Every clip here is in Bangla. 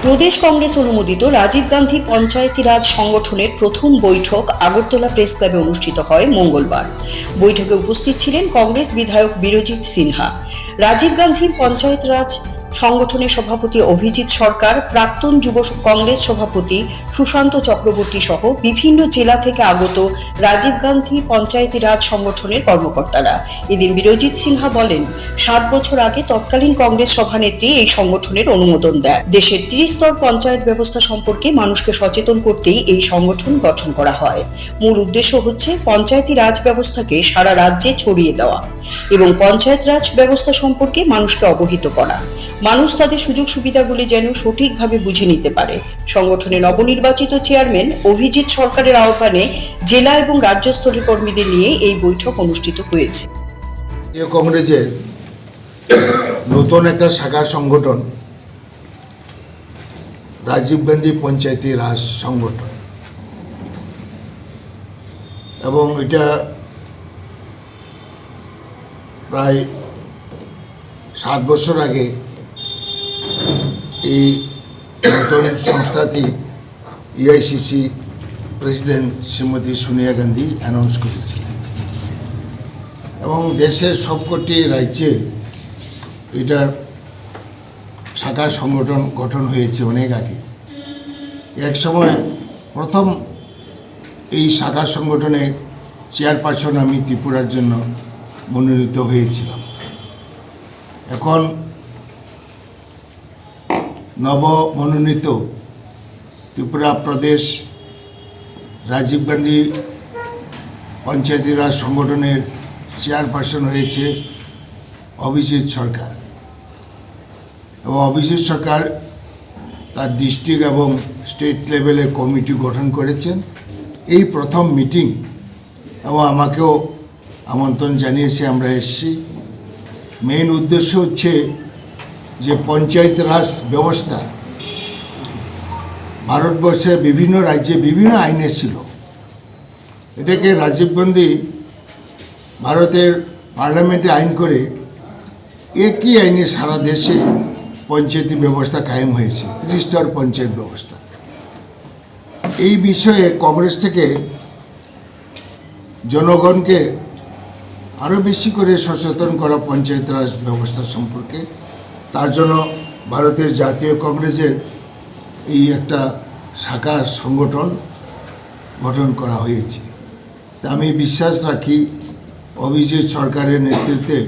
প্রদেশ কংগ্রেস অনুমোদিত রাজীব গান্ধী পঞ্চায়েতি রাজ সংগঠনের প্রথম বৈঠক আগরতলা প্রেস ক্লাবে অনুষ্ঠিত হয় মঙ্গলবার। বৈঠকে উপস্থিত ছিলেন কংগ্রেস বিধায়ক বীরজিৎ সিনহা, রাজীব গান্ধী পঞ্চায়েত রাজ সংগঠনের সভাপতি অভিজিৎ সরকার, প্রাক্তন যুব কংগ্রেস সভাপতি সুশান্ত চক্রবর্তী সহ বিভিন্ন জেলা থেকে আগত রাজীব গান্ধী পঞ্চায়েতি রাজ সংগঠনের কর্মকর্তারা। এদিন বীরজিৎ সিনহা বলেন, 7 বছর আগে তৎকালীন কংগ্রেস সভানেত্রী এই সংগঠনের অনুমোদন দেয়। দেশের 30 স্তর পঞ্চায়েত ব্যবস্থা সম্পর্কে মানুষকে সচেতন করতেই এই সংগঠন গঠন করা হয়। মূল উদ্দেশ্য হচ্ছে পঞ্চায়েতি রাজ ব্যবস্থাকে সারা রাজ্যে ছড়িয়ে দেওয়া এবং পঞ্চায়েত রাজ ব্যবস্থা সম্পর্কে মানুষকে অবহিত করা। মানুষ তাদের সুযোগ সুবিধাগুলি যেন সঠিকভাবে বুঝে নিতে পারে। সংগঠনের নবনির্বাচিত চেয়ারম্যান অভিজিৎ সরকারের আহ্বানে জেলা এবং রাজ্য স্তরের কর্মীদের নিয়ে এই বৈঠক অনুষ্ঠিত হয়েছে। কংগ্রেসের নতুন একটা শাখা সংগঠন রাজীব গান্ধী পঞ্চায়েতি রাজ সংগঠন, এবং এটা প্রায় 7 বছর আগে এই নতুন সংস্থাটি AICC president Shrimati Sonia Gandhi announce করেছিলেন, এবং দেশের সবকটি রাজ্যে এটার শাখা সংগঠন গঠন হয়েছে অনেক আগে। এক সময় প্রথম এই শাখা সংগঠনের চেয়ারপারসন আমি ত্রিপুরার জন্য মনোনীত হয়েছিলাম। এখন নবমনোনীত ত্রিপুরা প্রদেশ রাজীব গান্ধী পঞ্চায়েতি রাজ সংগঠনের চেয়ারপারসন হয়েছে অভিজিৎ সরকার, এবং অভিজিৎ সরকার তার ডিস্ট্রিক্ট এবং স্টেট লেভেলে কমিটি গঠন করেছেন। এই প্রথম মিটিং, এবং আমাকেও আমন্ত্রণ জানিয়েছে, আমরা এসেছি। মেইন উদ্দেশ্য হচ্ছে যে পঞ্চায়েত রাজ ব্যবস্থা ভারতবর্ষে বিভিন্ন রাজ্যে বিভিন্ন আইনে ছিল। এটাকে রাজীব গান্ধী ভারতের পার্লামেন্টে আইন করে একই আইনে সারা দেশে পঞ্চায়েতি ব্যবস্থা কায়েম হয়েছে, 30 স্তর পঞ্চায়েত ব্যবস্থা। এই বিষয়ে কংগ্রেস থেকে জনগণকে আরও বেশি করে সচেতন করা পঞ্চায়েত রাজ ব্যবস্থা সম্পর্কে, তার জন্য ভারতের জাতীয় কংগ্রেসের এই একটা শাখা সংগঠন গঠন করা হয়েছে। তা আমি বিশ্বাস রাখি অভিজিৎ সরকারের নেতৃত্বে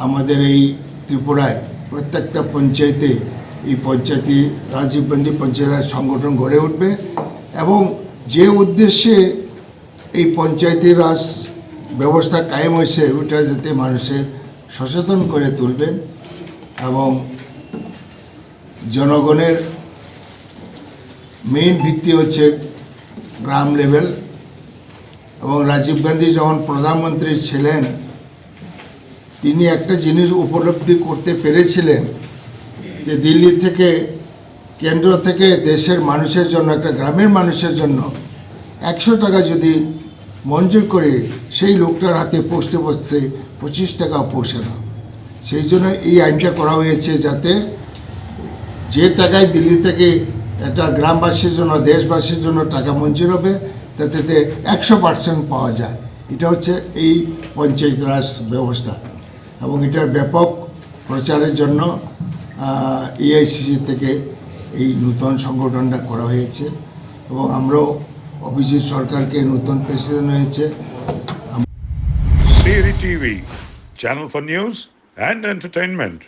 আমাদের এই ত্রিপুরায় প্রত্যেকটা পঞ্চায়েতে এই পঞ্চায়েতি রাজীব গান্ধী পঞ্চায়েত রাজ সংগঠন গড়ে উঠবে, এবং যে উদ্দেশ্যে এই পঞ্চায়েতি রাজ ব্যবস্থা কায়েম হয়েছে ওটা যাতে মানুষের সচেতন করে তুলবেন, এবং জনগণের মেইন ভিত্তি হচ্ছে গ্রাম লেভেল। এবং রাজীব গান্ধী যখন প্রধানমন্ত্রী ছিলেন, তিনি একটা জিনিস উপলব্ধি করতে পেরেছিলেন যে দিল্লি থেকে, কেন্দ্র থেকে দেশের মানুষের জন্য, একটা গ্রামের মানুষের জন্য 100 টাকা যদি মঞ্জুর করে সেই লোকটার হাতে পৌঁছতে 25 টাকা পৌঁছে না। সেই জন্য এই আইনটা করা হয়েছে, যাতে যে টাকায় দিল্লি থেকে একটা গ্রামবাসীর জন্য, দেশবাসীর জন্য টাকা মঞ্জুর হবে, তাতে 100% পাওয়া যায়। এটা হচ্ছে এই পঞ্চায়েত রাজ ব্যবস্থা, এবং এটার ব্যাপক প্রচারের জন্য এআইসিসি থেকে এই নতুন সংগঠনটা করা হয়েছে, এবং আমরাও অভিজিৎ সরকারকে নতুন প্রেসিডেন্ট হয়েছে। CERI TV, channel for news and entertainment.